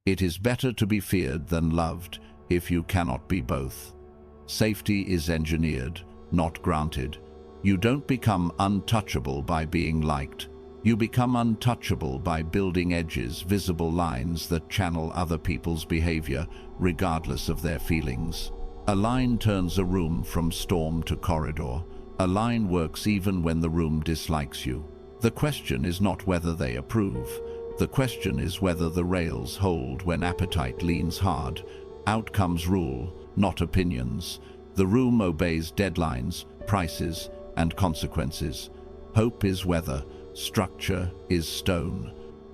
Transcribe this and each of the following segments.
It is better to be feared than loved if you cannot be both. Safety is engineered, not granted. You don't become untouchable by being liked. You become untouchable by building edges, visible lines that channel other people's behavior, regardless of their feelings. A line turns a room from storm to corridor. A line works even when the room dislikes you. The question is not whether they approve. The question is whether the rails hold when appetite leans hard. Outcomes rule, not opinions. The room obeys deadlines, prices, and consequences. Hope is weather. Structure is stone.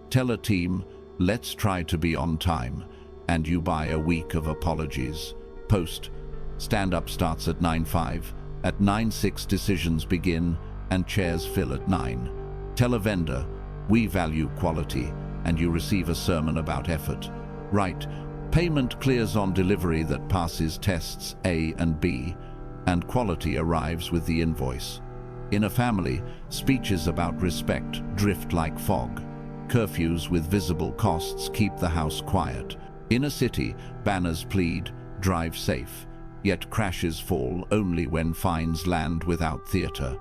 Tell a team, let's try to be on time, and you buy a week of apologies. Post, stand-up starts at 9:05. At 9:06 decisions begin, and chairs fill at 9. Tell a vendor, we value quality, and you receive a sermon about effort. Write, payment clears on delivery that passes tests A and B, and quality arrives with the invoice. In a family, speeches about respect drift like fog. Curfews with visible costs keep the house quiet. In a city, banners plead, drive safe. Yet crashes fall only when fines land without theater.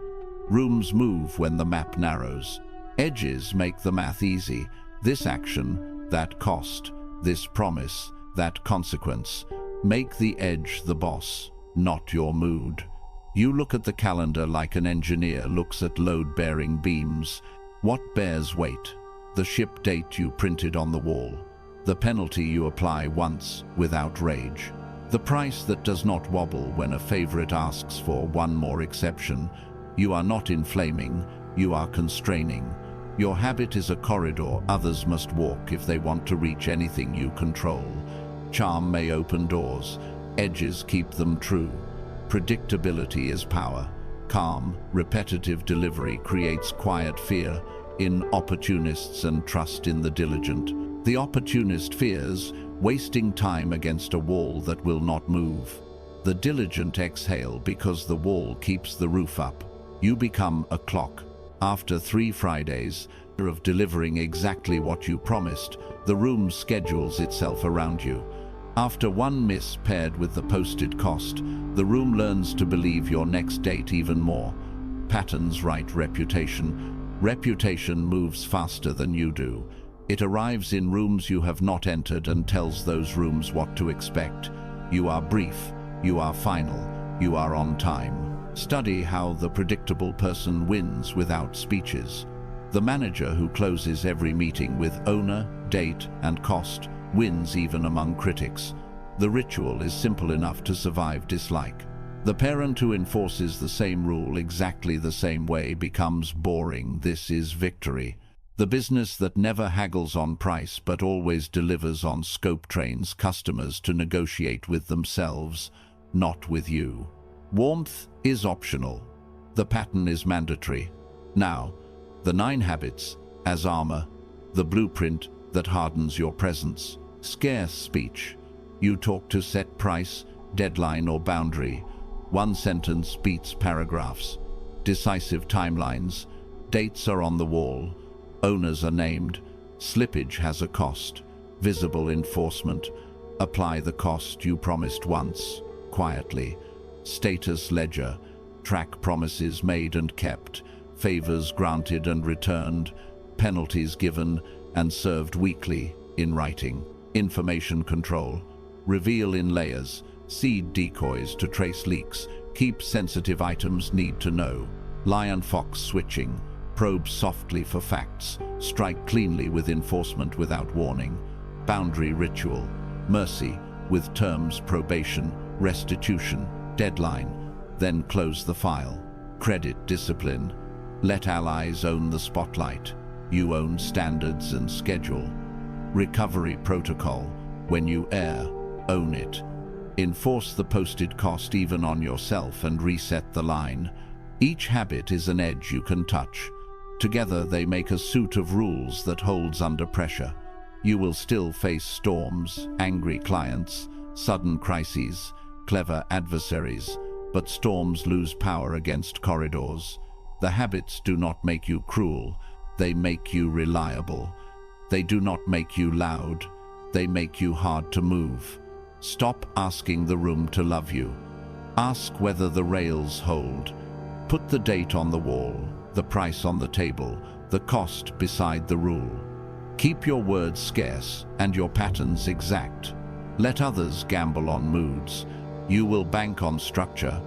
Rooms move when the map narrows. Edges make the math easy. This action, that cost. This promise, that consequence. Make the edge the boss, not your mood. You look at the calendar like an engineer looks at load-bearing beams. What bears weight? The ship date you printed on the wall. The penalty you apply once without rage. The price that does not wobble when a favorite asks for one more exception. You are not inflaming, you are constraining. Your habit is a corridor others must walk if they want to reach anything you control. Charm may open doors, edges keep them true. Predictability is power. Calm, repetitive delivery creates quiet fear in opportunists and trust in the diligent. The opportunist fears wasting time against a wall that will not move. The diligent exhale because the wall keeps the roof up. You become a clock. After 3 Fridays of delivering exactly what you promised, the room schedules itself around you. After one miss paired with the posted cost, the room learns to believe your next date even more. Patterns write reputation. Reputation moves faster than you do. It arrives in rooms you have not entered and tells those rooms what to expect. You are brief, you are final, you are on time. Study how the predictable person wins without speeches. The manager who closes every meeting with owner, date, and cost wins even among critics. The ritual is simple enough to survive dislike. The parent who enforces the same rule exactly the same way becomes boring. This is victory. The business that never haggles on price but always delivers on scope trains customers to negotiate with themselves, not with you. Warmth is optional. The pattern is mandatory. Now, the 9 habits as armor, the blueprint that hardens your presence. Scarce speech. You talk to set price, deadline, or boundary. One sentence beats paragraphs. Decisive timelines. Dates are on the wall. Owners are named. Slippage has a cost. Visible enforcement. Apply the cost you promised once, quietly. Status ledger. Track promises made and kept. Favors granted and returned. Penalties given and served weekly in writing. Information control. Reveal in layers. Seed decoys to trace leaks. Keep sensitive items need to know. Lion-fox switching. Probe softly for facts. Strike cleanly with enforcement without warning. Boundary ritual. Mercy with terms, probation, restitution, deadline. Then close the file. Credit discipline. Let allies own the spotlight. You own standards and schedule. Recovery protocol. When you err, own it. Enforce the posted cost even on yourself and reset the line. Each habit is an edge you can touch. Together they make a suit of rules that holds under pressure. You will still face storms, angry clients, sudden crises, clever adversaries, but storms lose power against corridors. The habits do not make you cruel, they make you reliable. They do not make you loud, they make you hard to move. Stop asking the room to love you. Ask whether the rails hold. Put the date on the wall, the price on the table, the cost beside the rule. Keep your words scarce and your patterns exact. Let others gamble on moods. You will bank on structure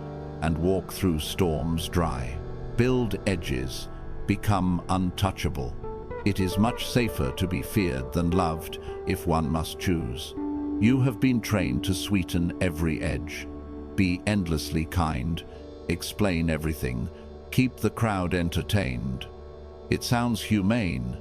and walk through storms dry. Build edges. Become untouchable. It is much safer to be feared than loved if one must choose. You have been trained to sweeten every edge. Be endlessly kind. Explain everything. Keep the crowd entertained. It sounds humane.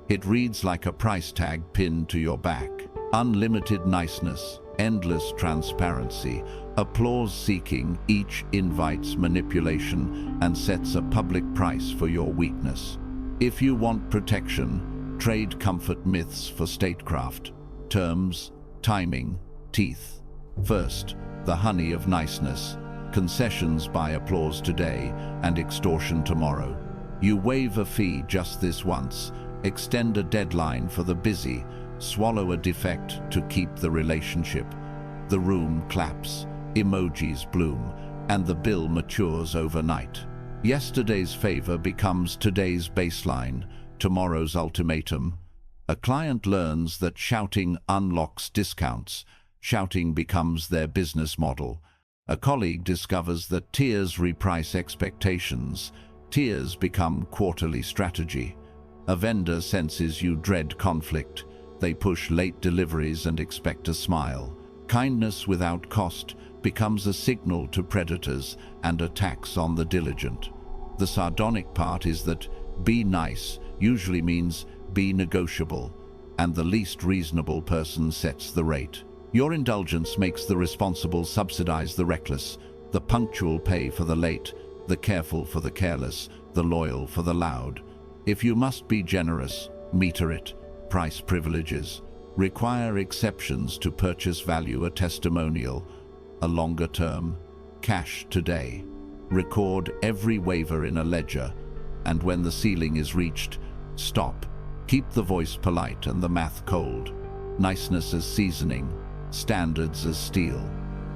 It reads like a price tag pinned to your back. Unlimited niceness, endless transparency, applause-seeking, each invites manipulation and sets a public price for your weakness. If you want protection, trade comfort myths for statecraft. Terms, timing, teeth. First, the honey of niceness. Concessions by applause today and extortion tomorrow. You waive a fee just this once, extend a deadline for the busy, swallow a defect to keep the relationship. The room claps, emojis bloom, and the bill matures overnight. Yesterday's favor becomes today's baseline, tomorrow's ultimatum. A client learns that shouting unlocks discounts. Shouting becomes their business model. A colleague discovers that tears reprice expectations. Tears become quarterly strategy. A vendor senses you dread conflict. They push late deliveries and expect a smile. Kindness without cost becomes a signal to predators and a tax on the diligent. The sardonic part is that be nice usually means be negotiable, and the least reasonable person sets the rate. Your indulgence makes the responsible subsidize the reckless, the punctual pay for the late, the careful for the careless, the loyal for the loud. If you must be generous, meter it. Price privileges. Require exceptions to purchase value, a testimonial, a longer term. Cash today. Record every waiver in a ledger, and when the ceiling is reached, stop. Keep the voice polite and the math cold. Niceness as seasoning, standards as steel.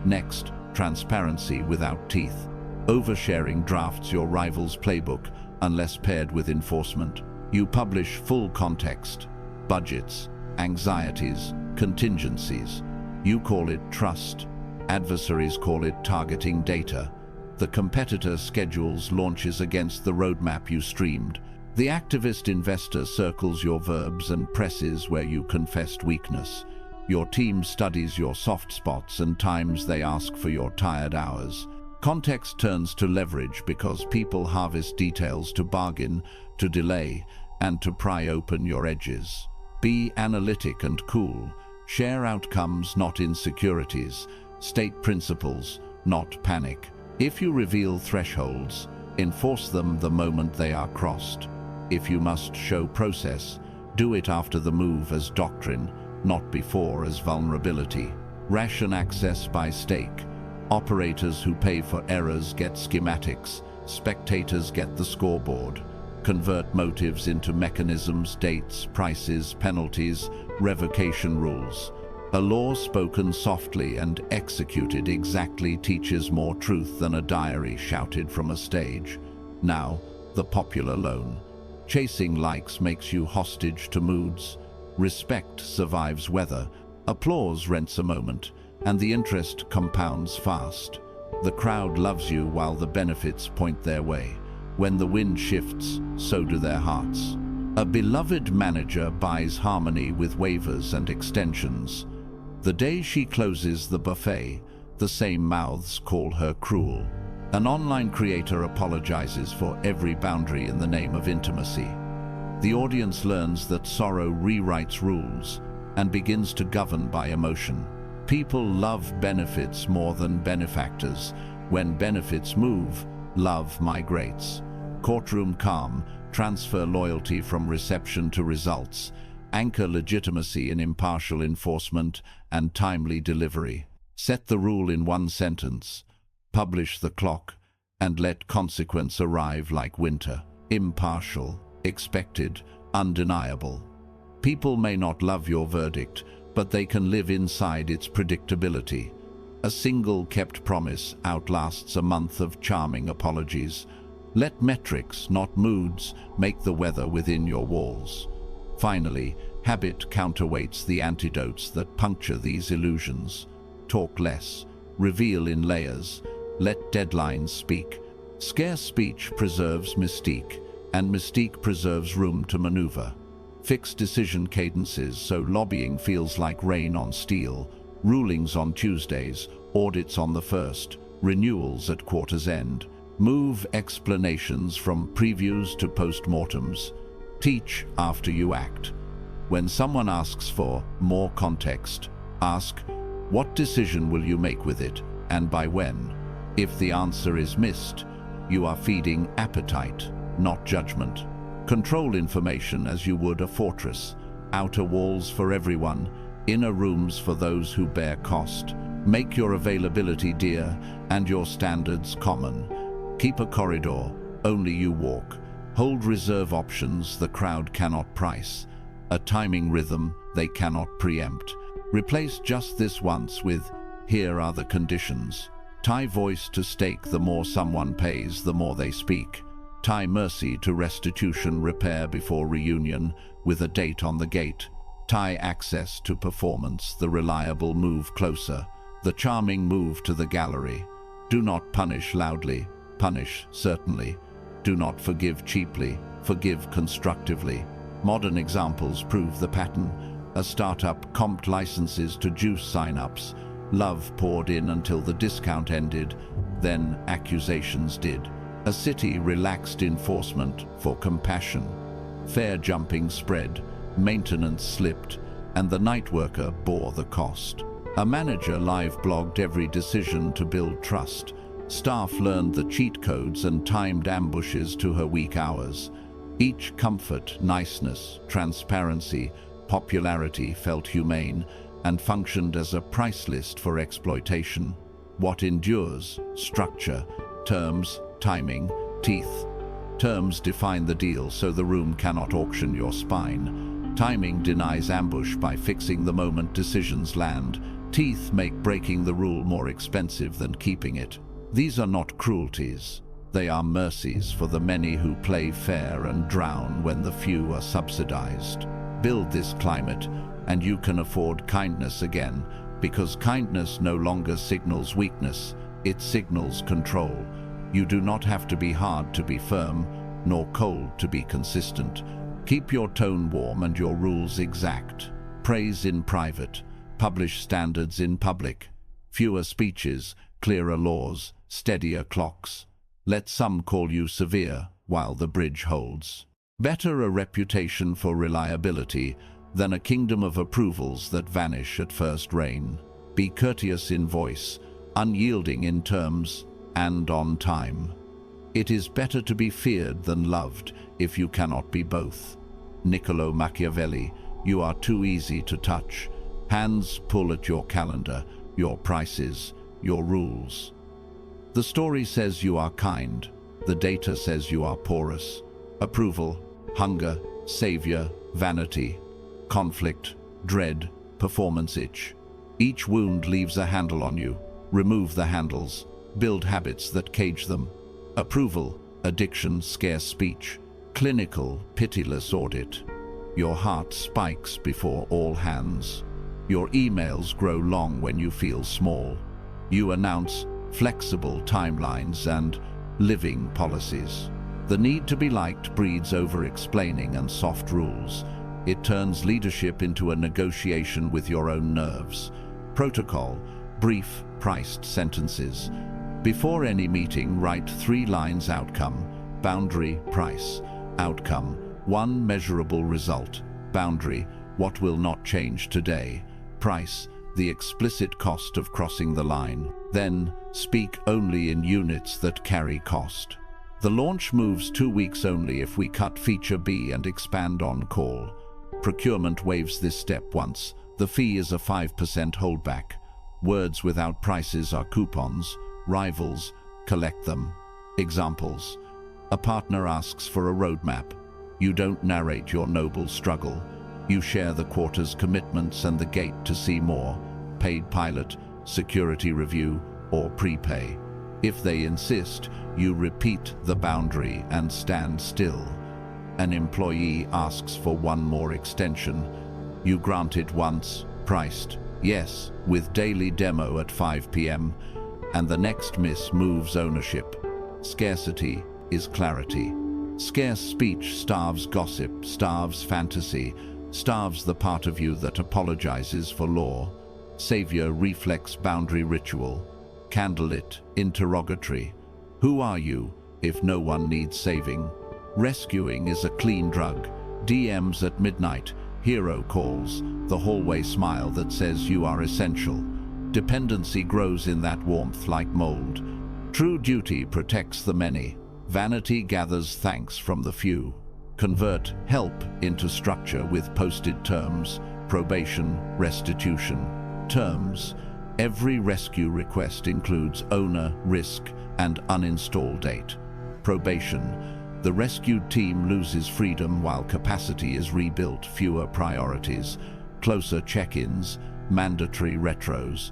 Next, transparency without teeth. Oversharing drafts your rival's playbook unless paired with enforcement. You publish full context, budgets, anxieties, contingencies. You call it trust. Adversaries call it targeting data. The competitor schedules launches against the roadmap you streamed. The activist investor circles your verbs and presses where you confessed weakness. Your team studies your soft spots and times they ask for your tired hours. Context turns to leverage because people harvest details to bargain, to delay, and to pry open your edges. Be analytic and cool. Share outcomes, not insecurities. State principles, not panic. If you reveal thresholds, enforce them the moment they are crossed. If you must show process, do it after the move as doctrine, not before as vulnerability. Ration access by stake. Operators who pay for errors get schematics. Spectators get the scoreboard. Convert motives into mechanisms, dates, prices, penalties, revocation rules. A law spoken softly and executed exactly teaches more truth than a diary shouted from a stage. Now, the popular loan. Chasing likes makes you hostage to moods. Respect survives weather. Applause rents a moment, and the interest compounds fast. The crowd loves you while the benefits point their way. When the wind shifts, so do their hearts. A beloved manager buys harmony with waivers and extensions. The day she closes the buffet, the same mouths call her cruel. An online creator apologizes for every boundary in the name of intimacy. The audience learns that sorrow rewrites rules and begins to govern by emotion. People love benefits more than benefactors. When benefits move, love migrates. Courtroom calm, transfer loyalty from reception to results, anchor legitimacy in impartial enforcement and timely delivery. Set the rule in one sentence, publish the clock, and let consequence arrive like winter. Impartial, expected, undeniable. People may not love your verdict, but they can live inside its predictability. A single kept promise outlasts a month of charming apologies. Let metrics, not moods, make the weather within your walls. Finally, habit counterweights the antidotes that puncture these illusions. Talk less, reveal in layers, let deadlines speak. Scarce speech preserves mystique, and mystique preserves room to maneuver. Fix decision cadences so lobbying feels like rain on steel, rulings on Tuesdays, audits on the 1st, renewals at quarter's end. Move explanations from previews to postmortems. Teach after you act. When someone asks for more context, ask, what decision will you make with it, and by when? If the answer is missed, you are feeding appetite, not judgment. Control information as you would a fortress. Outer walls for everyone, inner rooms for those who bear cost. Make your availability dear and your standards common. Keep a corridor, only you walk. Hold reserve options the crowd cannot price. A timing rhythm they cannot preempt. Replace just this once with, here are the conditions. Tie voice to stake, the more someone pays, the more they speak. Tie mercy to restitution, repair before reunion, with a date on the gate. Tie access to performance, the reliable move closer, the charming move to the gallery. Do not punish loudly, punish certainly. Do not forgive cheaply, forgive constructively. Modern examples prove the pattern. A startup comped licenses to juice sign-ups. Love poured in until the discount ended, then accusations did. A city relaxed enforcement for compassion. Fare jumping spread, maintenance slipped, and the night worker bore the cost. A manager live blogged every decision to build trust. Staff learned the cheat codes and timed ambushes to her weak hours. Each comfort, niceness, transparency, popularity felt humane and functioned as a price list for exploitation. What endures? Structure, terms, timing, teeth. Terms define the deal so the room cannot auction your spine. Timing denies ambush by fixing the moment decisions land. Teeth make breaking the rule more expensive than keeping it. These are not cruelties. They are mercies for the many who play fair and drown when the few are subsidized. Build this climate, and you can afford kindness again, because kindness no longer signals weakness, it signals control. You do not have to be hard to be firm, nor cold to be consistent. Keep your tone warm and your rules exact. Praise in private, publish standards in public. Fewer speeches, clearer laws, steadier clocks. Let some call you severe while the bridge holds. Better a reputation for reliability than a kingdom of approvals that vanish at first rain. Be courteous in voice, unyielding in terms, and on time. It is better to be feared than loved if you cannot be both. Niccolo Machiavelli, you are too easy to touch. Hands pull at your calendar, your prices, your rules. The story says you are kind. The data says you are porous. Approval, hunger, savior, vanity, conflict, dread, performance itch. Each wound leaves a handle on you. Remove the handles. Build habits that cage them. Approval, addiction, scarce speech. Clinical, pitiless audit. Your heart spikes before all hands. Your emails grow long when you feel small. You announce flexible timelines and living policies. The need to be liked breeds over-explaining and soft rules. It turns leadership into a negotiation with your own nerves. Protocol, brief, priced sentences. Before any meeting, write 3 lines: outcome, boundary, price. Outcome, 1 measurable result. Boundary, what will not change today. Price, the explicit cost of crossing the line. Then, speak only in units that carry cost. The launch moves 2 weeks only if we cut feature B and expand on call. Procurement waives this step once. The fee is a 5% holdback. Words without prices are coupons. Rivals, collect them. Examples. A partner asks for a roadmap. You don't narrate your noble struggle. You share the quarter's commitments and the gate to see more, paid pilot, security review, or prepay. If they insist, you repeat the boundary and stand still. An employee asks for one more extension. You grant it once, priced, yes, with daily demo at 5 p.m., and the next miss moves ownership. Scarcity is clarity. Scarce speech starves gossip, starves fantasy, starves the part of you that apologizes for law. Savior reflex boundary ritual. Candlelit interrogatory. Who are you if no one needs saving? Rescuing is a clean drug. DMs at midnight. Hero calls. The hallway smile that says you are essential. Dependency grows in that warmth like mold. True duty protects the many. Vanity gathers thanks from the few. Convert help into structure with posted terms. Probation, restitution. Terms. Every rescue request includes owner, risk, and uninstall date. Probation. The rescued team loses freedom while capacity is rebuilt. Fewer priorities. Closer check-ins. Mandatory retros.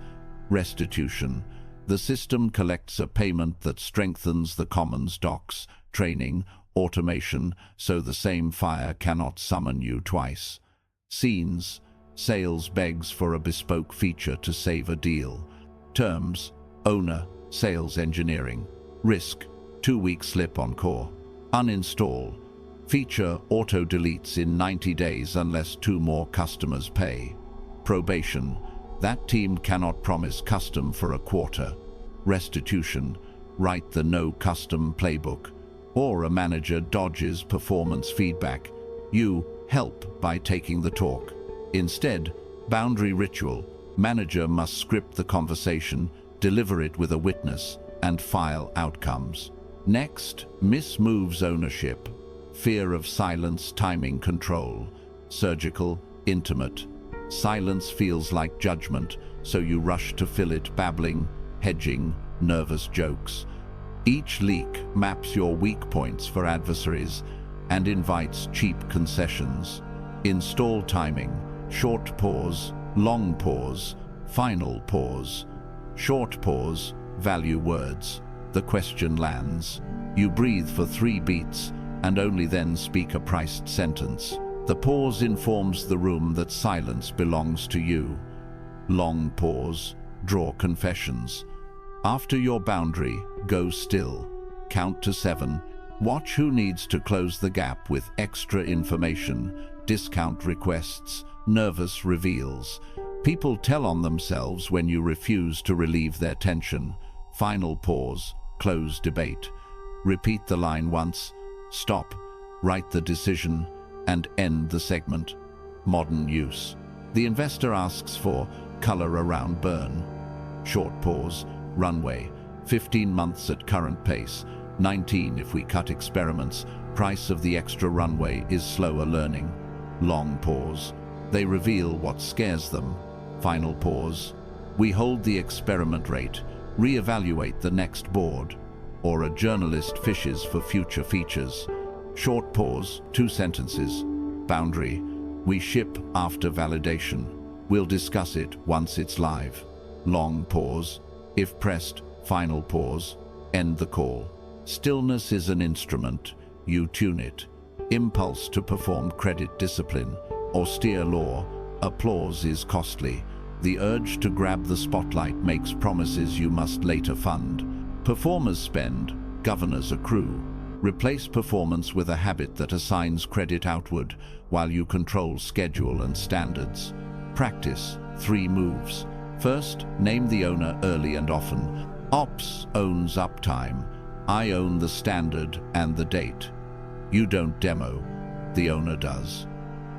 Restitution. The system collects a payment that strengthens the commons docs, training, automation, so the same fire cannot summon you twice. Scenes. Sales begs for a bespoke feature to save a deal. Terms. Owner. Sales engineering. Risk. 2-week slip on core. Uninstall. Feature auto-deletes in 90 days unless 2 more customers pay. Probation. That team cannot promise custom for a quarter. Restitution. Write the no custom playbook. Or a manager dodges performance feedback. You help by taking the talk. Instead, boundary ritual. Manager must script the conversation, deliver it with a witness, and file outcomes. Next, miss moves ownership. Fear of silence, timing control. Surgical, intimate. Silence feels like judgment, so you rush to fill it, babbling, hedging, nervous jokes. Each leak maps your weak points for adversaries and invites cheap concessions. Install timing. Short pause, long pause, final pause. Short pause, value words. The question lands. You breathe for 3 beats and only then speak a priced sentence. The pause informs the room that silence belongs to you. Long pause, draw confessions. After your boundary, go still. Count to 7. Watch who needs to close the gap with extra information, discount requests, nervous reveals. People tell on themselves when you refuse to relieve their tension. Final pause, close debate. Repeat the line once, stop, write the decision, and end the segment. Modern use. The investor asks for color around burn. Short pause, runway, 15 months at current pace, 19 if we cut experiments. Price of the extra runway is slower learning. Long pause. They reveal what scares them. Final pause. We hold the experiment rate, re-evaluate the next board. Or a journalist fishes for future features. Short pause, 2 sentences. Boundary. We ship after validation. We'll discuss it once it's live. Long pause. If pressed, final pause. End the call. Stillness is an instrument. You tune it. Impulse to perform credit discipline. Austere law. Applause is costly. The urge to grab the spotlight makes promises you must later fund. Performers spend, governors accrue. Replace performance with a habit that assigns credit outward while you control schedule and standards. Practice 3 moves. First, name the owner early and often. Ops owns uptime. I own the standard and the date. You don't demo, the owner does.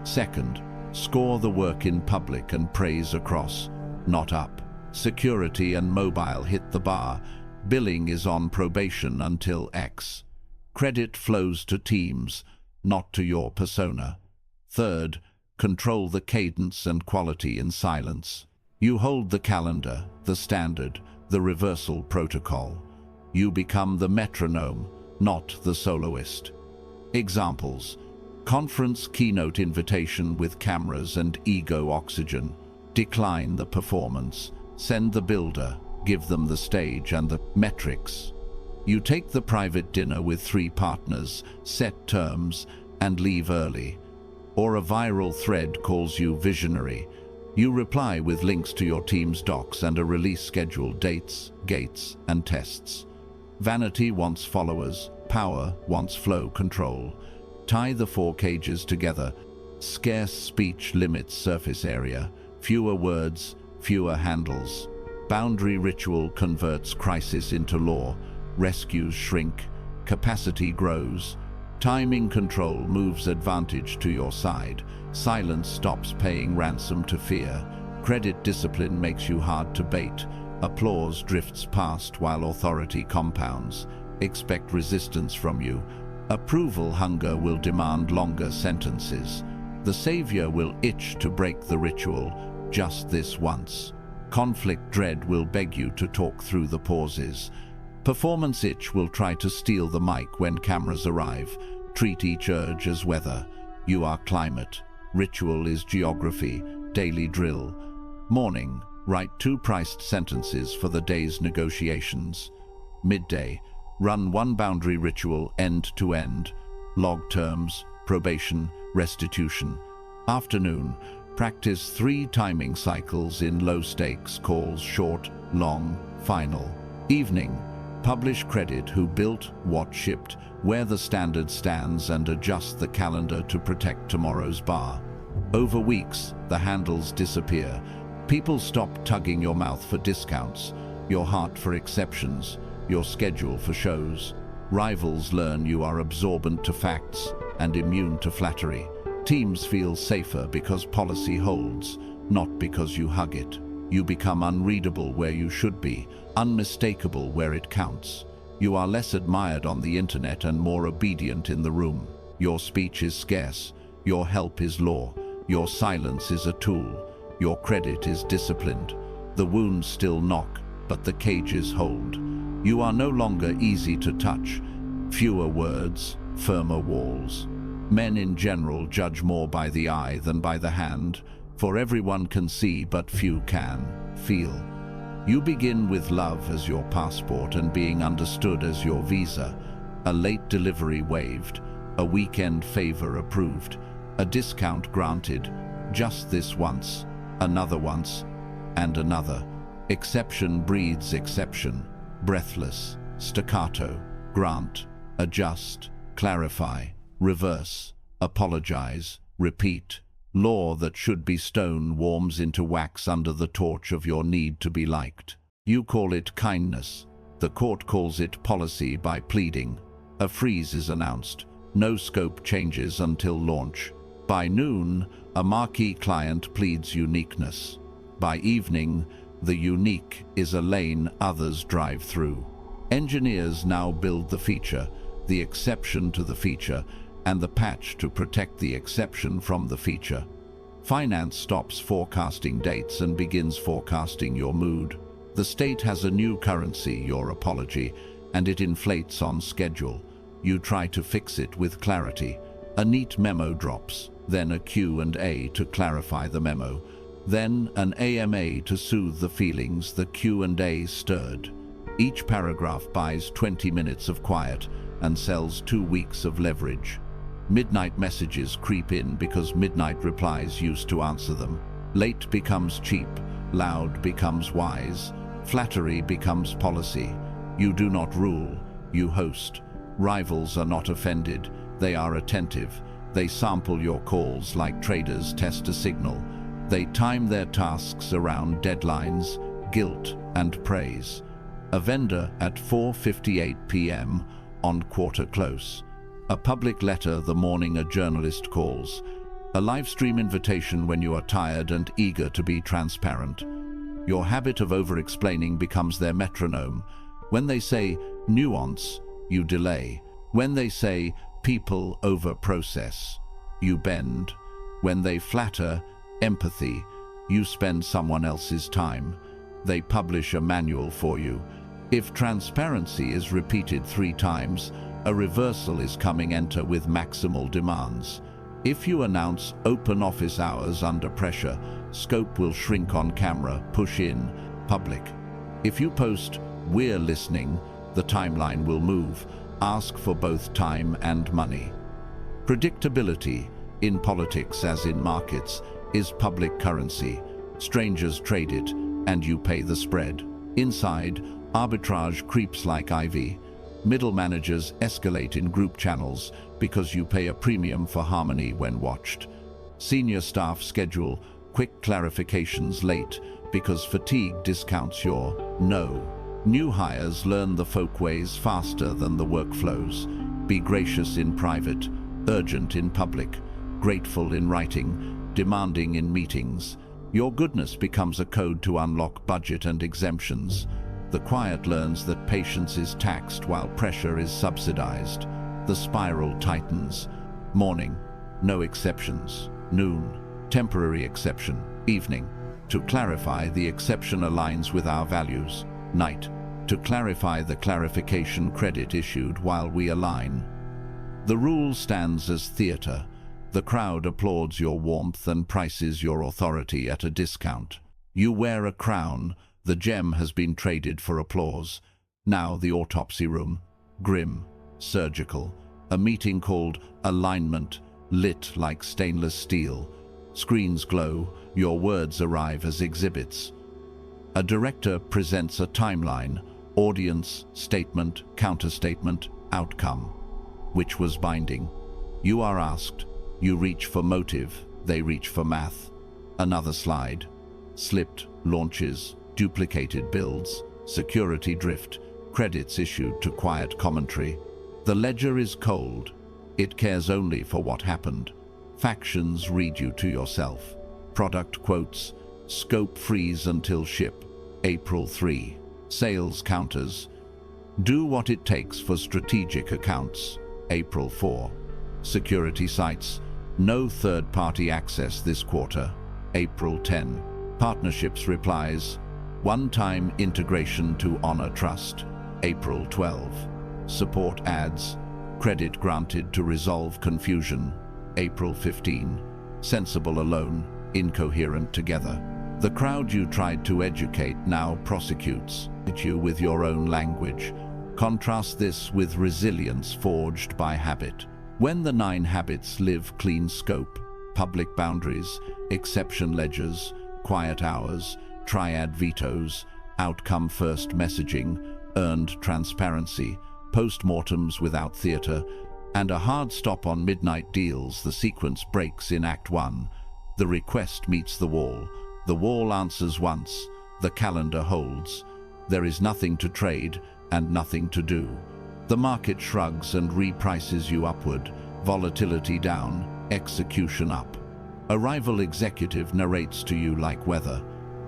Second, score the work in public and praise across, not up. Security and mobile hit the bar. Billing is on probation until X. Credit flows to teams, not to your persona. Third, control the cadence and quality in silence. You hold the calendar, the standard, the reversal protocol. You become the metronome, not the soloist. Examples. Conference keynote invitation with cameras and ego oxygen. Decline the performance. Send the builder. Give them the stage and the metrics. You take the private dinner with 3 partners, set terms, and leave early. Or a viral thread calls you visionary. You reply with links to your team's docs and a release schedule, dates, gates, and tests. Vanity wants followers. Power wants flow control. Tie the 4 cages together. Scarce speech limits surface area. Fewer words, fewer handles. Boundary ritual converts crisis into law. Rescues shrink. Capacity grows. Timing control moves advantage to your side. Silence stops paying ransom to fear. Credit discipline makes you hard to bait. Applause drifts past while authority compounds. Expect resistance from you. Approval hunger will demand longer sentences. The savior will itch to break the ritual, just this once. Conflict dread will beg you to talk through the pauses. Performance itch will try to steal the mic when cameras arrive. Treat each urge as weather. You are climate. Ritual is geography. Daily drill. Morning. Write 2 priced sentences for the day's negotiations. Midday. Run 1 boundary ritual end to end. Log terms, probation, restitution. Afternoon. Practice 3 timing cycles in low stakes calls: short, long, final. Evening. Publish credit who built, what shipped, where the standard stands, and adjust the calendar to protect tomorrow's bar. Over weeks, the handles disappear. People stop tugging your mouth for discounts, your heart for exceptions, your schedule for shows. Rivals learn you are absorbent to facts and immune to flattery. Teams feel safer because policy holds, not because you hug it. You become unreadable where you should be, unmistakable where it counts. You are less admired on the internet and more obedient in the room. Your speech is scarce. Your help is law. Your silence is a tool. Your credit is disciplined. The wounds still knock, but the cages hold. You are no longer easy to touch. Fewer words, firmer walls. Men in general judge more by the eye than by the hand, for everyone can see but few can feel. You begin with love as your passport and being understood as your visa. A late delivery waived, a weekend favor approved, a discount granted, just this once, another once, and another. Exception breeds exception. Breathless, staccato, grant, adjust, clarify, reverse, apologize, repeat. Law that should be stone warms into wax under the torch of your need to be liked. You call it kindness. The court calls it policy by pleading. A freeze is announced. No scope changes until launch. By noon, a marquee client pleads uniqueness. By evening, the unique is a lane others drive through. Engineers now build the feature, the exception to the feature, and the patch to protect the exception from the feature. Finance stops forecasting dates and begins forecasting your mood. The state has a new currency, your apology, and it inflates on schedule. You try to fix it with clarity. A neat memo drops, then a Q&A to clarify the memo, then an AMA to soothe the feelings the Q&A stirred. Each paragraph buys 20 minutes of quiet and sells 2 weeks of leverage. Midnight messages creep in because midnight replies used to answer them. Late becomes cheap, loud becomes wise, flattery becomes policy. You do not rule, you host. Rivals are not offended, they are attentive. They sample your calls like traders test a signal. They time their tasks around deadlines, guilt, and praise. A vendor at 4:58 p.m. on quarter close. A public letter the morning a journalist calls. A live stream invitation when you are tired and eager to be transparent. Your habit of over-explaining becomes their metronome. When they say nuance, you delay. When they say people over process, you bend. When they flatter empathy, you spend someone else's time. They publish a manual for you. If transparency is repeated 3 times, a reversal is coming. Enter with maximal demands. If you announce open office hours under pressure, scope will shrink on camera, push in, public. If you post, "We're listening," the timeline will move. Ask for both time and money. Predictability, in politics as in markets, is public currency. Strangers trade it, and you pay the spread. Inside, arbitrage creeps like ivy. Middle managers escalate in group channels because you pay a premium for harmony when watched. Senior staff schedule quick clarifications late because fatigue discounts your no. New hires learn the folkways faster than the workflows. Be gracious in private, urgent in public, grateful in writing, demanding in meetings. Your goodness becomes a code to unlock budget and exemptions. The quiet learns that patience is taxed while pressure is subsidized. The spiral tightens. Morning, no exceptions. Noon, temporary exception. Evening, to clarify the exception aligns with our values. Night, to clarify the clarification credit issued while we align. The rule stands as theater. The crowd applauds your warmth and prices your authority at a discount. You wear a crown. The gem has been traded for applause. Now the autopsy room. Grim, surgical. A meeting called alignment, lit like stainless steel. Screens glow. Your words arrive as exhibits. A director presents a timeline. Audience, statement, counterstatement, outcome. Which was binding? You are asked. You reach for motive. They reach for math. Another slide. Slipped, launches, duplicated builds, security drift, credits issued to quiet commentary. The ledger is cold. It cares only for what happened. Factions read you to yourself. Product quotes, scope freeze until ship, April 3. Sales counters, do what it takes for strategic accounts, April 4. Security sites, no third-party access this quarter, April 10. Partnerships replies, one-time integration to honor trust, April 12. Support ads, credit granted to resolve confusion, April 15. Sensible alone, incoherent together. The crowd you tried to educate now prosecutes you with your own language. Contrast this with resilience forged by habit. When the 9 habits live clean scope, public boundaries, exception ledgers, quiet hours, triad vetoes, outcome first messaging, earned transparency, post-mortems without theater, and a hard stop on midnight deals, the sequence breaks in Act 1. The request meets the wall. The wall answers once. The calendar holds. There is nothing to trade and nothing to do. The market shrugs and reprices you upward. Volatility down, execution up. A rival executive narrates to you like weather.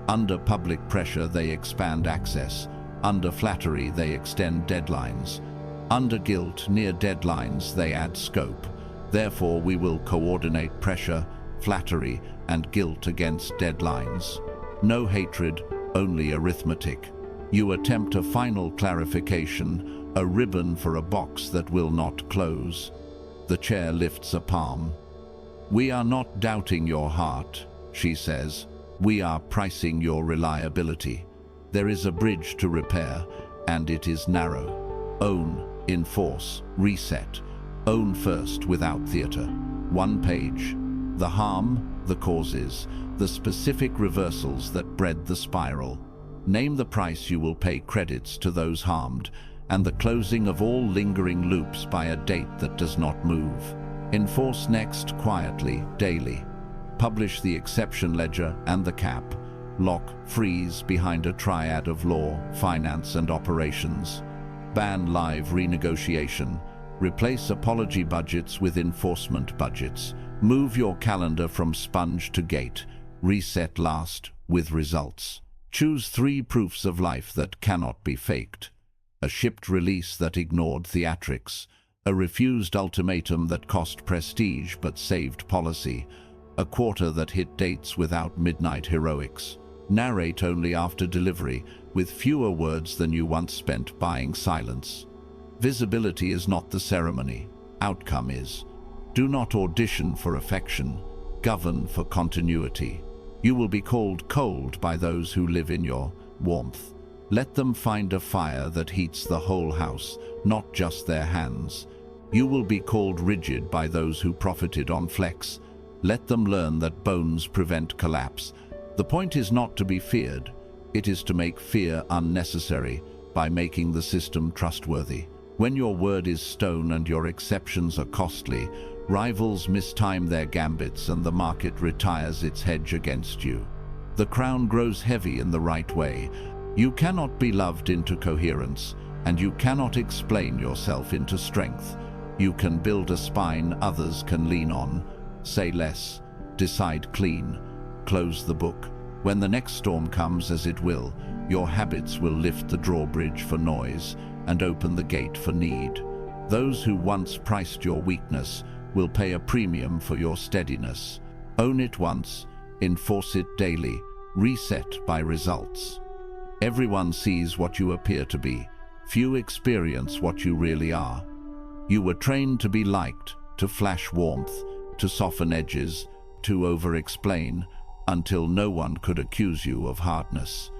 Under public pressure, they expand access. Under flattery, they extend deadlines. Under guilt, near deadlines, they add scope. Therefore, we will coordinate pressure, flattery, and guilt against deadlines. No hatred, only arithmetic. You attempt a final clarification, a ribbon for a box that will not close. The chair lifts a palm. We are not doubting your heart, she says. We are pricing your reliability. There is a bridge to repair, and it is narrow. Own, enforce, reset. Own first without theater. 1 page. The harm, the causes, the specific reversals that bred the spiral. Name the price you will pay credits to those harmed, and the closing of all lingering loops by a date that does not move. Enforce next quietly, daily. Publish the exception ledger and the cap. Lock, freeze behind a triad of law, finance, and operations. Ban live renegotiation. Replace apology budgets with enforcement budgets. Move your calendar from sponge to gate. Reset last with results. Choose 3 proofs of life that cannot be faked. A shipped release that ignored theatrics. A refused ultimatum that cost prestige but saved policy. A quarter that hit dates without midnight heroics. Narrate only after delivery, with fewer words than you once spent buying silence. Visibility is not the ceremony. Outcome is. Do not audition for affection, govern for continuity. You will be called cold by those who live in your warmth. Let them find a fire that heats the whole house, not just their hands. You will be called rigid by those who profited on flex. Let them learn that bones prevent collapse. The point is not to be feared. It is to make fear unnecessary by making the system trustworthy. When your word is stone and your exceptions are costly, rivals mistime their gambits and the market retires its hedge against you. The crown grows heavy in the right way. You cannot be loved into coherence, and you cannot explain yourself into strength. You can build a spine others can lean on. Say less, decide clean, close the book. When the next storm comes, as it will, your habits will lift the drawbridge for noise and open the gate for need. Those who once priced your weakness will pay a premium for your steadiness. Own it once, enforce it daily, reset by results. Everyone sees what you appear to be. Few experience what you really are. You were trained to be liked, to flash warmth, to soften edges, to over-explain, until no one could accuse you of hardness.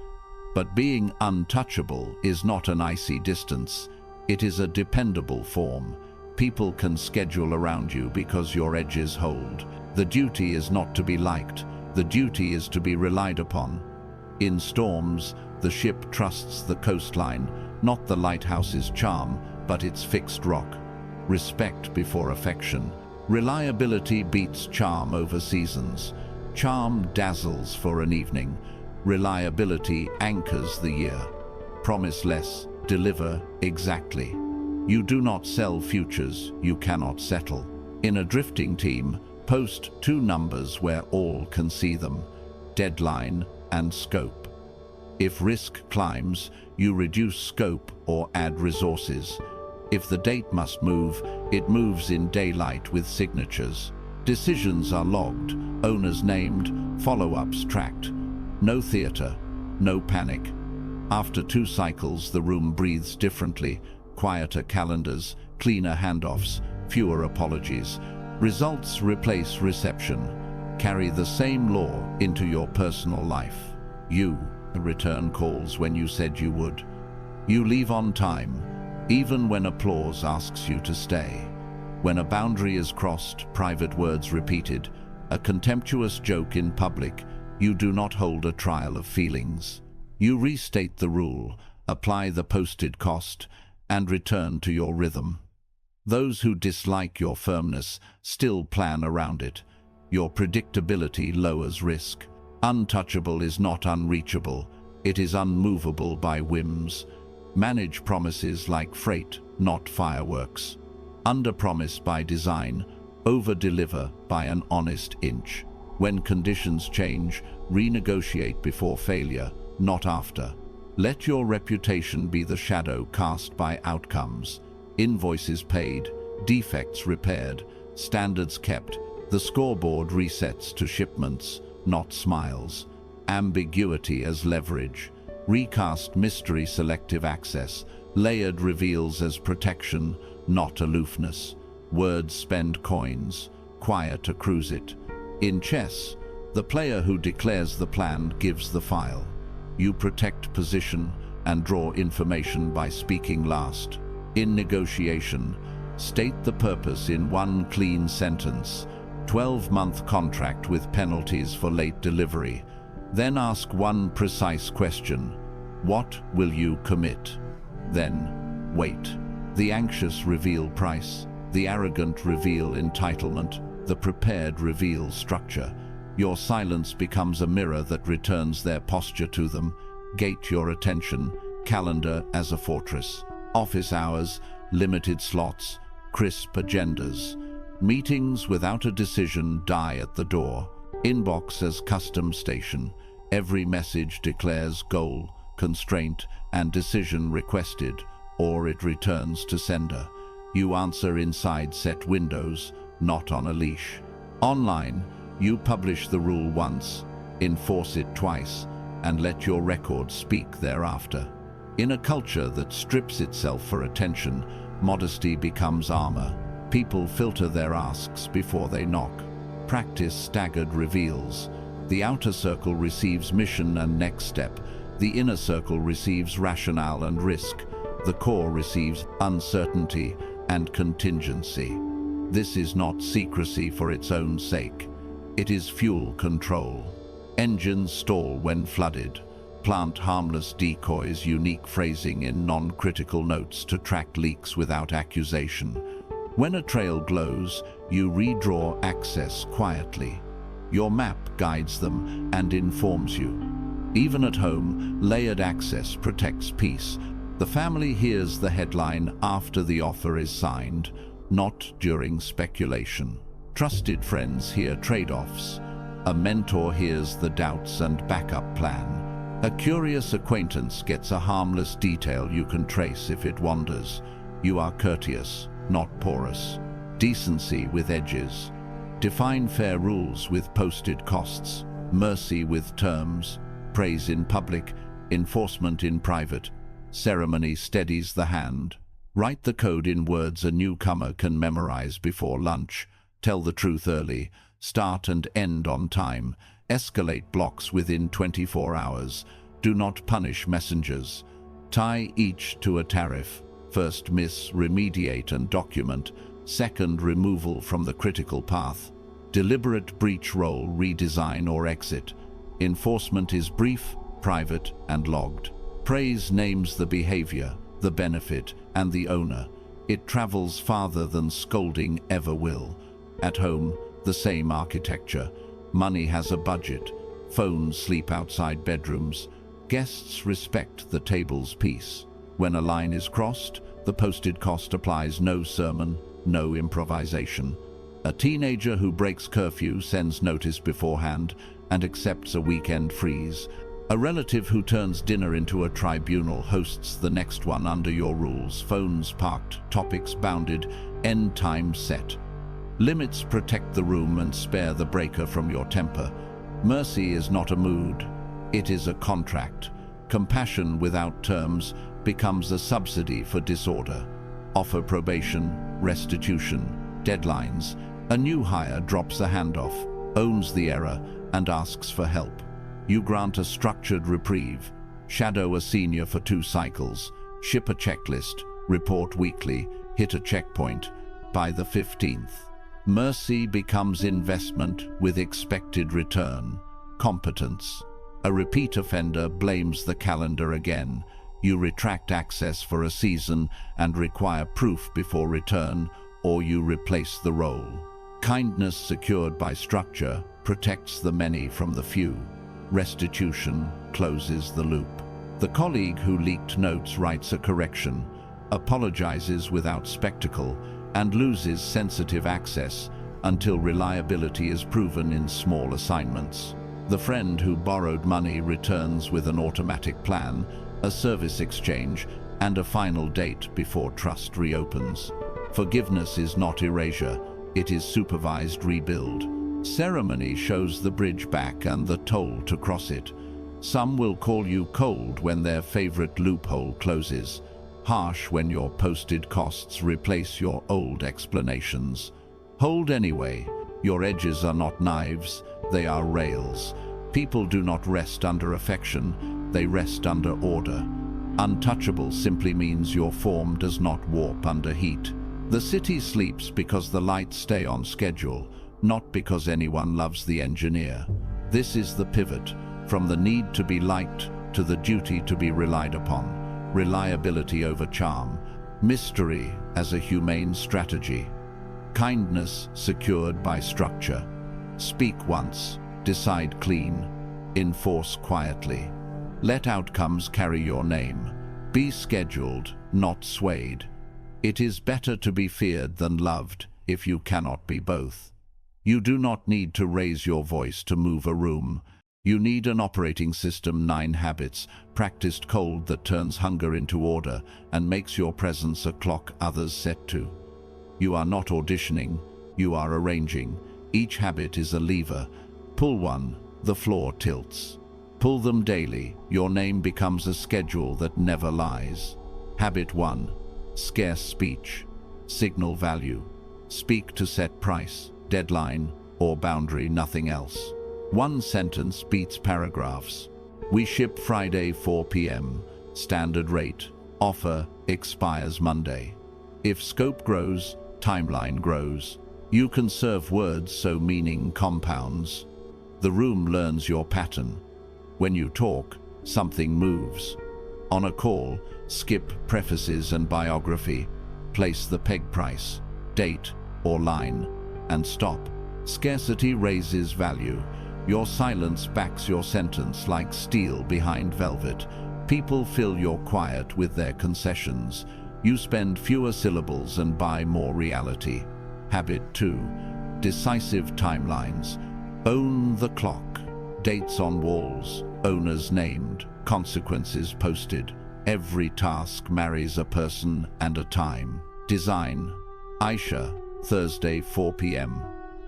But being untouchable is not an icy distance. It is a dependable form. People can schedule around you because your edges hold. The duty is not to be liked. The duty is to be relied upon. In storms, the ship trusts the coastline, not the lighthouse's charm, but its fixed rock. Respect before affection. Reliability beats charm over seasons. Charm dazzles for an evening. Reliability anchors the year. Promise less, deliver exactly. You do not sell futures, you cannot settle. In a drifting team, post 2 numbers where all can see them: deadline and scope. If risk climbs, you reduce scope or add resources. If the date must move, it moves in daylight with signatures. Decisions are logged, owners named, follow-ups tracked. No theater, no panic. After 2 cycles, the room breathes differently. Quieter calendars, cleaner handoffs, fewer apologies. Results replace reception. Carry the same law into your personal life. You return calls when you said you would. You leave on time, even when applause asks you to stay. When a boundary is crossed, private words repeated, a contemptuous joke in public, you do not hold a trial of feelings. You restate the rule, apply the posted cost, and return to your rhythm. Those who dislike your firmness still plan around it. Your predictability lowers risk. Untouchable is not unreachable, it is unmovable by whims. Manage promises like freight, not fireworks. Under-promise by design, over-deliver by an honest inch. When conditions change, renegotiate before failure, not after. Let your reputation be the shadow cast by outcomes. Invoices paid, defects repaired, standards kept. The scoreboard resets to shipments, not smiles. Ambiguity as leverage. Recast mystery selective access. Layered reveals as protection, not aloofness. Words spend coins, quiet to cruise it. In chess, the player who declares the plan gives the file. You protect position and draw information by speaking last. In negotiation, state the purpose in 1 clean sentence. 12-month contract with penalties for late delivery. Then ask 1 precise question. What will you commit? Then, wait. The anxious reveal price. The arrogant reveal entitlement. The prepared reveal structure. Your silence becomes a mirror that returns their posture to them. Gate your attention. Calendar as a fortress. Office hours, limited slots, crisp agendas. Meetings without a decision die at the door. Inbox as custom station. Every message declares goal, constraint, and decision requested, or it returns to sender. You answer inside set windows, not on a leash. Online, you publish the rule once, enforce it twice, and let your record speak thereafter. In a culture that strips itself for attention, modesty becomes armor. People filter their asks before they knock. Practice staggered reveals. The outer circle receives mission and next step. The inner circle receives rationale and risk. The core receives uncertainty and contingency. This is not secrecy for its own sake. It is fuel control. Engines stall when flooded. Plant harmless decoys, unique phrasing in non-critical notes to track leaks without accusation. When a trail glows, you redraw access quietly. Your map guides them and informs you. Even at home, layered access protects peace. The family hears the headline after the offer is signed, not during speculation. Trusted friends hear trade-offs. A mentor hears the doubts and backup plan. A curious acquaintance gets a harmless detail you can trace if it wanders. You are courteous, not porous. Decency with edges. Define fair rules with posted costs. Mercy with terms. Praise in public, enforcement in private. Ceremony steadies the hand. Write the code in words a newcomer can memorize before lunch. Tell the truth early. Start and end on time. Escalate blocks within 24 hours. Do not punish messengers. Tie each to a tariff. First miss, remediate and document. Second, removal from the critical path. Deliberate breach roll, redesign or exit. Enforcement is brief, private and logged. Praise names the behavior, the benefit and the owner. It travels farther than scolding ever will. At home, the same architecture. Money has a budget. Phones sleep outside bedrooms. Guests respect the table's peace. When a line is crossed, the posted cost applies. No sermon, no improvisation. A teenager who breaks curfew sends notice beforehand and accepts a weekend freeze. A relative who turns dinner into a tribunal hosts the next one under your rules. Phones parked, topics bounded, end time set. Limits protect the room and spare the breaker from your temper. Mercy is not a mood, it is a contract. Compassion without terms becomes a subsidy for disorder. Offer probation, restitution, deadlines. A new hire drops a handoff, owns the error, and asks for help. You grant a structured reprieve. Shadow a senior for 2 cycles. Ship a checklist. Report weekly. Hit a checkpoint. By the 15th. Mercy becomes investment with expected return. Competence. A repeat offender blames the calendar again. You retract access for a season and require proof before return, or you replace the role. Kindness secured by structure protects the many from the few. Restitution closes the loop. The colleague who leaked notes writes a correction, apologizes without spectacle, and loses sensitive access until reliability is proven in small assignments. The friend who borrowed money returns with an automatic plan, a service exchange, and a final date before trust reopens. Forgiveness is not erasure, it is supervised rebuild. Ceremony shows the bridge back and the toll to cross it. Some will call you cold when their favorite loophole closes. Harsh when your posted costs replace your old explanations. Hold anyway. Your edges are not knives, they are rails. People do not rest under affection, they rest under order. Untouchable simply means your form does not warp under heat. The city sleeps because the lights stay on schedule, not because anyone loves the engineer. This is the pivot, from the need to be liked to the duty to be relied upon. Reliability over charm, mystery as a humane strategy, kindness secured by structure. Speak once, decide clean, enforce quietly. Let outcomes carry your name. Be scheduled, not swayed. It is better to be feared than loved if you cannot be both. You do not need to raise your voice to move a room. You need an operating system, 9 habits, practiced cold that turns hunger into order and makes your presence a clock others set to. You are not auditioning, you are arranging. Each habit is a lever. Pull one, the floor tilts. Pull them daily, your name becomes a schedule that never lies. Habit 1. Scarce speech. Signal value. Speak to set price, deadline, or boundary, nothing else. One sentence beats paragraphs. We ship Friday 4 p.m. Standard rate. Offer expires Monday. If scope grows, timeline grows. You can serve words so meaning compounds. The room learns your pattern. When you talk, something moves. On a call, skip prefaces and biography. Place the peg price, date, or line, and stop. Scarcity raises value. Your silence backs your sentence like steel behind velvet. People fill your quiet with their concessions. You spend fewer syllables and buy more reality. Habit 2. Decisive timelines. Own the clock. Dates on walls, owners named, consequences posted. Every task marries a person and a time. Design. Aisha, Thursday 4 p.m.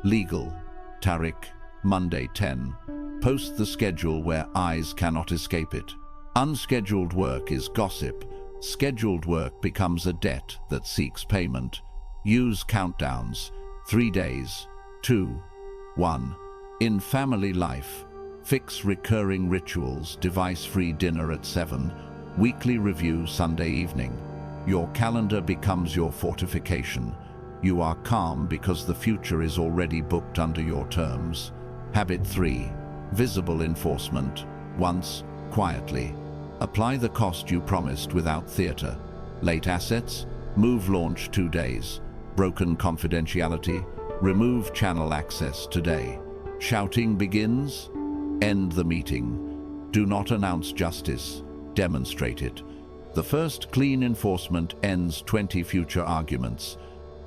Legal. Tariq, Monday 10. Post the schedule where eyes cannot escape it. Unscheduled work is gossip. Scheduled work becomes a debt that seeks payment. Use countdowns. 3 days. 2. 1. In family life, fix recurring rituals, device-free dinner at 7, weekly review Sunday evening. Your calendar becomes your fortification. You are calm because the future is already booked under your terms. Habit 3. Visible enforcement. Once, quietly. Apply the cost you promised without theater. Late assets, move launch 2 days. Broken confidentiality, remove channel access today. Shouting begins, end the meeting. Do not announce justice, demonstrate it. The first clean enforcement ends 20 future arguments.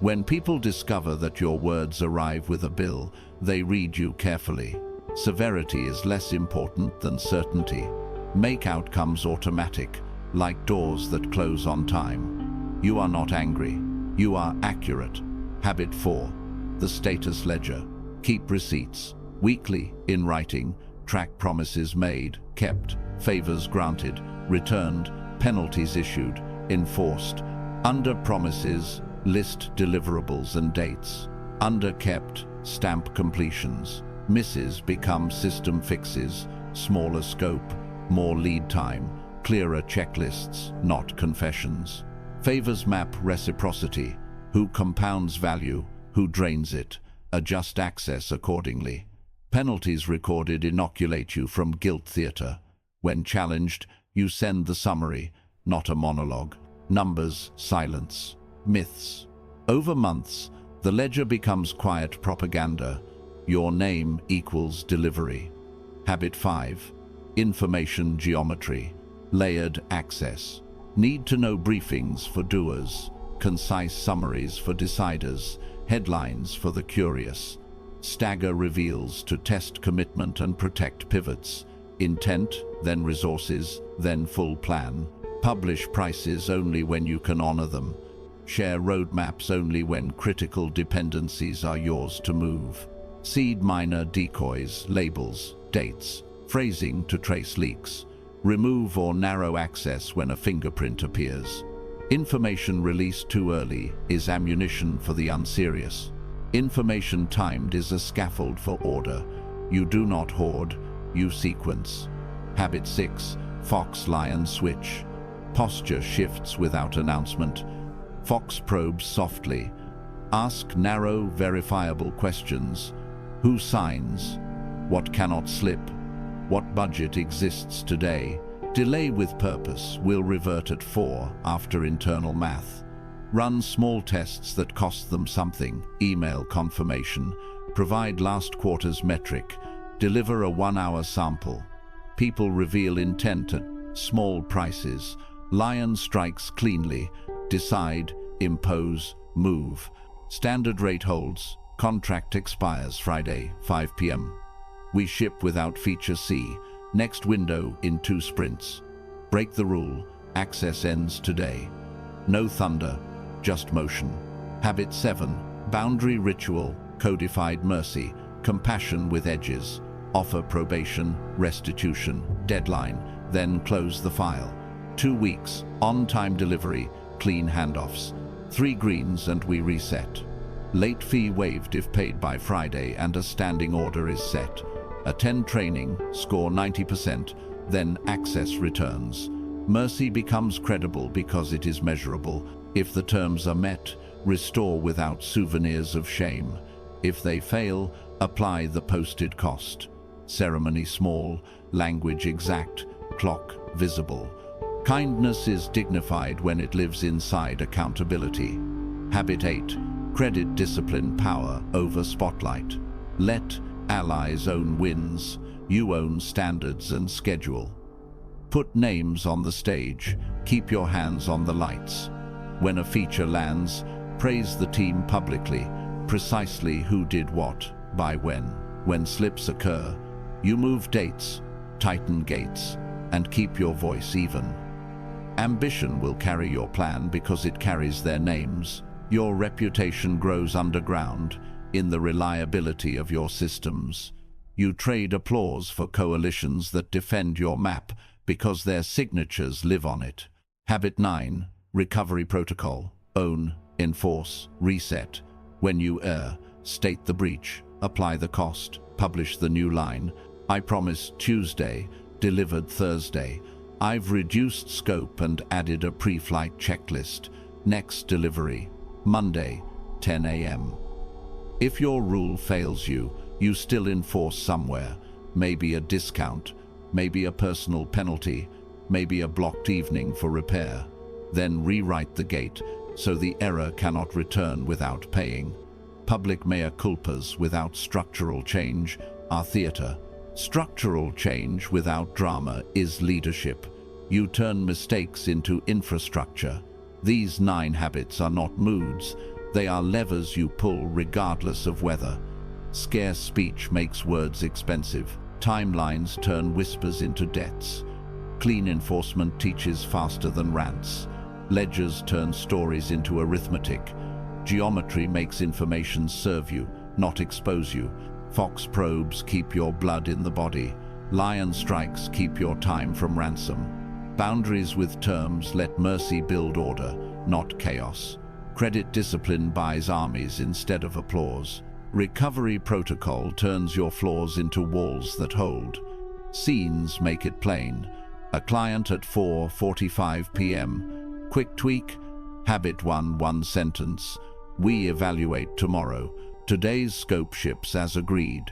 When people discover that your words arrive with a bill, they read you carefully. Severity is less important than certainty. Make outcomes automatic, like doors that close on time. You are not angry. You are accurate. Habit 4. The status ledger. Keep receipts. Weekly, in writing. Track promises made, kept, favors granted, returned, penalties issued, enforced. Under promises, list deliverables and dates. Under kept, stamp completions. Misses become system fixes. Smaller scope, more lead time, clearer checklists, not confessions. Favors map reciprocity. Who compounds value, who drains it. Adjust access accordingly. Penalties recorded inoculate you from guilt theater. When challenged, you send the summary, not a monologue. Numbers, silence. Myths. Over months, the ledger becomes quiet propaganda. Your name equals delivery. Habit 5. Information geometry. Layered access. Need-to-know briefings for doers. Concise summaries for deciders. Headlines for the curious. Stagger reveals to test commitment and protect pivots. Intent, then resources, then full plan. Publish prices only when you can honor them. Share roadmaps only when critical dependencies are yours to move. Seed minor decoys, labels, dates, phrasing to trace leaks. Remove or narrow access when a fingerprint appears. Information released too early is ammunition for the unserious. Information timed is a scaffold for order. You do not hoard, you sequence. Habit 6. Fox lion switch. Posture shifts without announcement. Fox probes softly. Ask narrow, verifiable questions. Who signs? What cannot slip? What budget exists today? Delay with purpose will revert at 4 after internal math. Run small tests that cost them something. Email confirmation. Provide last quarter's metric. Deliver a 1-hour sample. People reveal intent at small prices. Lion strikes cleanly. Decide, impose, move. Standard rate holds. Contract expires Friday, 5 p.m. We ship without feature C. Next window in 2 sprints. Break the rule. Access ends today. No thunder, just motion. Habit 7. Boundary ritual. Codified mercy. Compassion with edges. Offer probation, restitution, deadline, then close the file. 2 weeks, on-time delivery, clean handoffs. 3 greens and we reset. Late fee waived if paid by Friday, and a standing order is set. Attend training, score 90%, then access returns. Mercy becomes credible because it is measurable. If the terms are met, restore without souvenirs of shame. If they fail, apply the posted cost. Ceremony small, language exact, clock visible. Kindness is dignified when it lives inside accountability. Habit 8. Credit discipline power over spotlight. Let allies own wins. You own standards and schedule. Put names on the stage. Keep your hands on the lights. When a feature lands, praise the team publicly. Precisely who did what, by when. When slips occur, you move dates, tighten gates, and keep your voice even. Ambition will carry your plan because it carries their names. Your reputation grows underground in the reliability of your systems. You trade applause for coalitions that defend your map because their signatures live on it. Habit 9. Recovery protocol. Own, enforce, reset. When you err, state the breach, apply the cost, publish the new line. I promised Tuesday, delivered Thursday. I've reduced scope and added a pre-flight checklist. Next delivery, Monday, 10 a.m. If your rule fails you, you still enforce somewhere. Maybe a discount, maybe a personal penalty, maybe a blocked evening for repair. Then rewrite the gate so the error cannot return without paying. Public mea culpas without structural change are theater. Structural change without drama is leadership. You turn mistakes into infrastructure. These 9 habits are not moods. They are levers you pull regardless of weather. Scarce speech makes words expensive. Timelines turn whispers into debts. Clean enforcement teaches faster than rants. Ledgers turn stories into arithmetic. Geometry makes information serve you, not expose you. Fox probes keep your blood in the body. Lion strikes keep your time from ransom. Boundaries with terms let mercy build order, not chaos. Credit discipline buys armies instead of applause. Recovery protocol turns your flaws into walls that hold. Scenes make it plain. A client at 4:45 p.m. Quick tweak. Habit 1. One sentence. We evaluate tomorrow. Today's scope ships as agreed.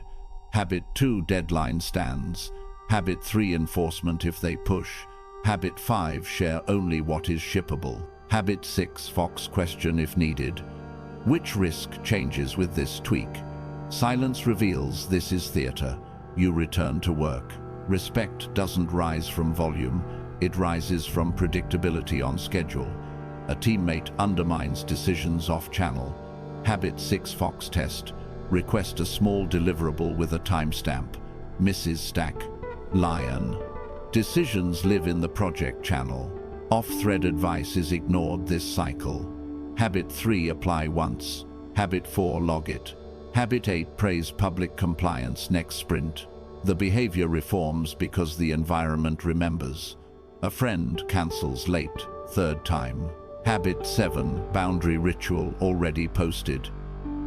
Habit 2. Deadline stands. Habit 3. Enforcement if they push. Habit 5. Share only what is shippable. Habit 6. Fox question if needed. Which risk changes with this tweak? Silence reveals this is theater. You return to work. Respect doesn't rise from volume. It rises from predictability on schedule. A teammate undermines decisions off-channel. Habit 6. Fox test. Request a small deliverable with a timestamp. Misses stack. Lion. Decisions live in the project channel. Off-thread advice is ignored this cycle. Habit 3. Apply once. Habit 4. Log it. Habit 8. Praise public compliance next sprint. The behavior reforms because the environment remembers. A friend cancels late, 3rd time. Habit 7. Boundary ritual already posted.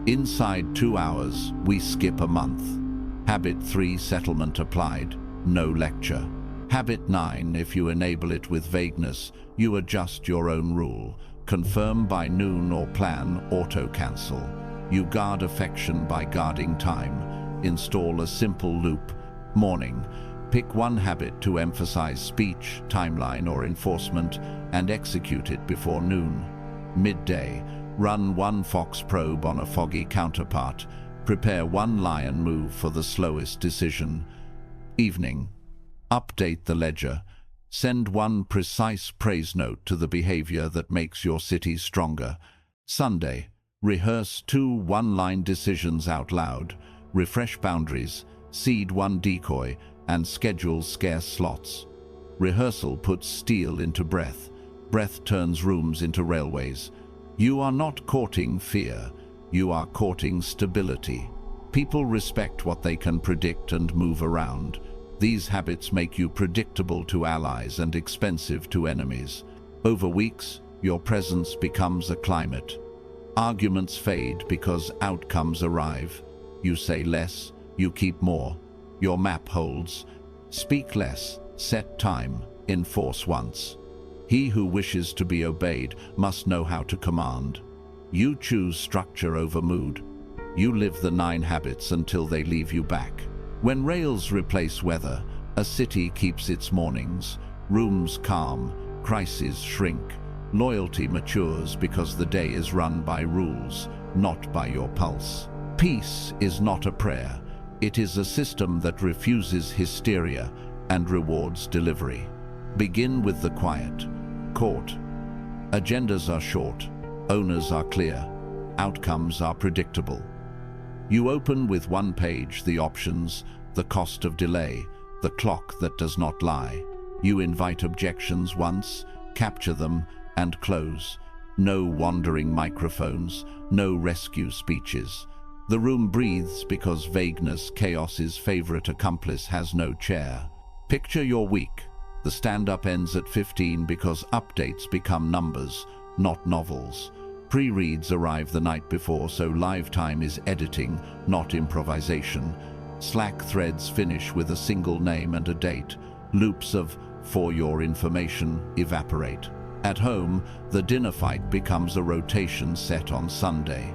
Inside 2 hours, we skip a month. Habit 3. Settlement applied. No lecture. Habit 9. If you enable it with vagueness, you adjust your own rule. Confirm by noon or plan auto-cancel. You guard affection by guarding time. Install a simple loop. Morning. Pick one habit to emphasize speech, timeline, or enforcement and execute it before noon. Midday. Run one Fox probe on a foggy counterpart. Prepare one lion move for the slowest decision. Evening. Update the ledger. Send one precise praise note to the behavior that makes your city stronger. Sunday. Rehearse 2 one-line decisions out loud. Refresh boundaries. Seed one decoy and schedule scarce slots. Rehearsal puts steel into breath. Breath turns rooms into railways. You are not courting fear. You are courting stability. People respect what they can predict and move around. These habits make you predictable to allies and expensive to enemies. Over weeks, your presence becomes a climate. Arguments fade because outcomes arrive. You say less, you keep more. Your map holds. Speak less, set time, enforce once. He who wishes to be obeyed must know how to command. You choose structure over mood. You live the 9 habits until they leave you back. When rails replace weather, a city keeps its mornings. Rooms calm, crises shrink. Loyalty matures because the day is run by rules, not by your pulse. Peace is not a prayer. It is a system that refuses hysteria and rewards delivery. Begin with the quiet. Court. Agendas are short. Owners are clear. Outcomes are predictable. You open with 1 page, the options, the cost of delay, the clock that does not lie. You invite objections once, capture them, and close. No wandering microphones, no rescue speeches. The room breathes because vagueness, chaos's favorite accomplice, has no chair. Picture your week. The stand-up ends at 15 because updates become numbers, not novels. Pre-reads arrive the night before, so live time is editing, not improvisation. Slack threads finish with a single name and a date. Loops of "for your information" evaporate. At home, the dinner fight becomes a rotation set on Sunday.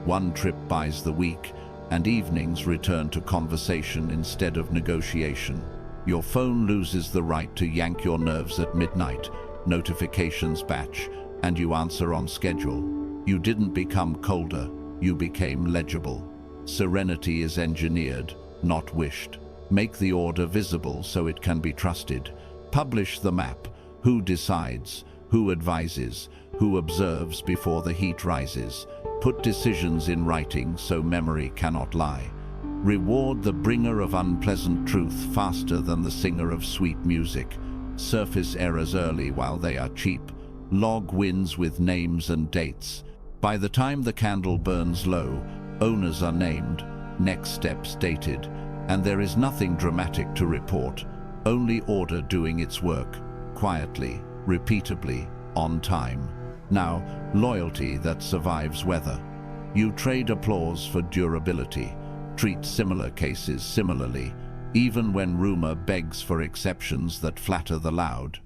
1 trip buys the week, and evenings return to conversation instead of negotiation. Your phone loses the right to yank your nerves at midnight. Notifications batch, and you answer on schedule. You didn't become colder, you became legible. Serenity is engineered, not wished. Make the order visible so it can be trusted. Publish the map. Who decides? Who advises? Who observes before the heat rises? Put decisions in writing so memory cannot lie. Reward the bringer of unpleasant truth faster than the singer of sweet music. Surface errors early while they are cheap. Log wins with names and dates. By the time the candle burns low, owners are named, next steps dated, and there is nothing dramatic to report, only order doing its work, quietly, repeatably, on time. Now, loyalty that survives weather. You trade applause for durability. Treat similar cases similarly, even when rumor begs for exceptions that flatter the loud.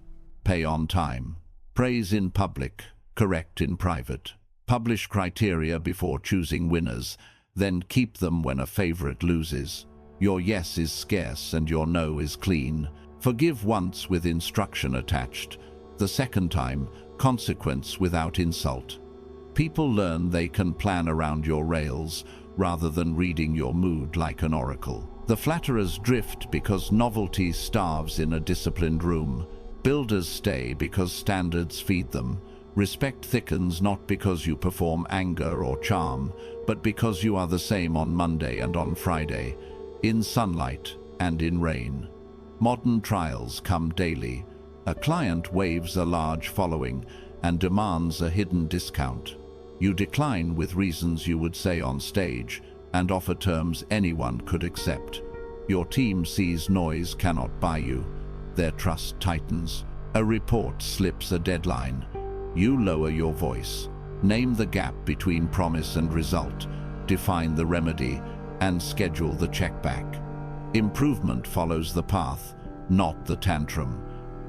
Pay on time. Praise in public, correct in private. Publish criteria before choosing winners, then keep them when a favorite loses. Your yes is scarce and your no is clean. Forgive once with instruction attached. The second time, consequence without insult. People learn they can plan around your rails rather than reading your mood like an oracle. The flatterers drift because novelty starves in a disciplined room. Builders stay because standards feed them. Respect thickens not because you perform anger or charm, but because you are the same on Monday and on Friday, in sunlight and in rain. Modern trials come daily. A client waves a large following and demands a hidden discount. You decline with reasons you would say on stage and offer terms anyone could accept. Your team sees noise cannot buy you. Their trust tightens. A report slips a deadline. You lower your voice. Name the gap between promise and result. Define the remedy and schedule the check back. Improvement follows the path, not the tantrum.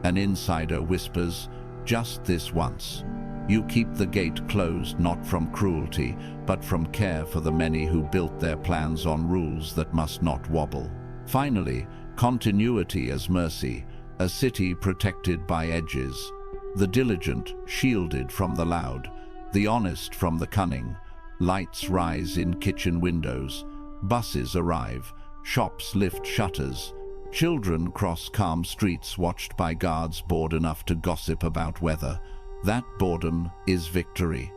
An insider whispers, "Just this once." You keep the gate closed not from cruelty, but from care for the many who built their plans on rules that must not wobble. Finally, continuity as mercy, a city protected by edges. The diligent shielded from the loud, the honest from the cunning. Lights rise in kitchen windows. Buses arrive. Shops lift shutters. Children cross calm streets watched by guards bored enough to gossip about weather. That boredom is victory.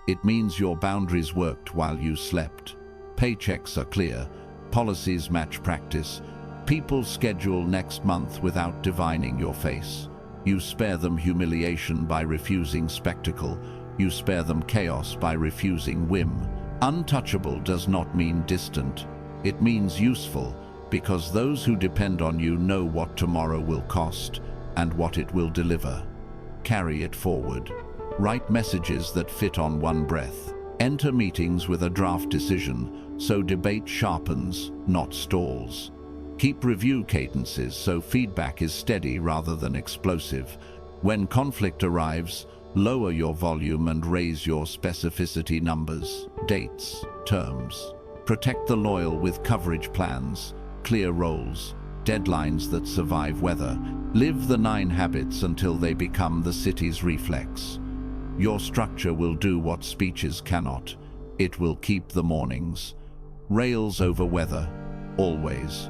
It means your boundaries worked while you slept. Paychecks are clear. Policies match practice. People schedule next month without divining your face. You spare them humiliation by refusing spectacle. You spare them chaos by refusing whim. Untouchable does not mean distant. It means useful, because those who depend on you know what tomorrow will cost and what it will deliver. Carry it forward. Write messages that fit on one breath. Enter meetings with a draft decision, so debate sharpens, not stalls. Keep review cadences so feedback is steady rather than explosive. When conflict arrives, lower your volume and raise your specificity numbers, dates, terms. Protect the loyal with coverage plans, clear roles, deadlines that survive weather. Live the 9 habits until they become the city's reflex. Your structure will do what speeches cannot. It will keep the mornings. Rails over weather, always.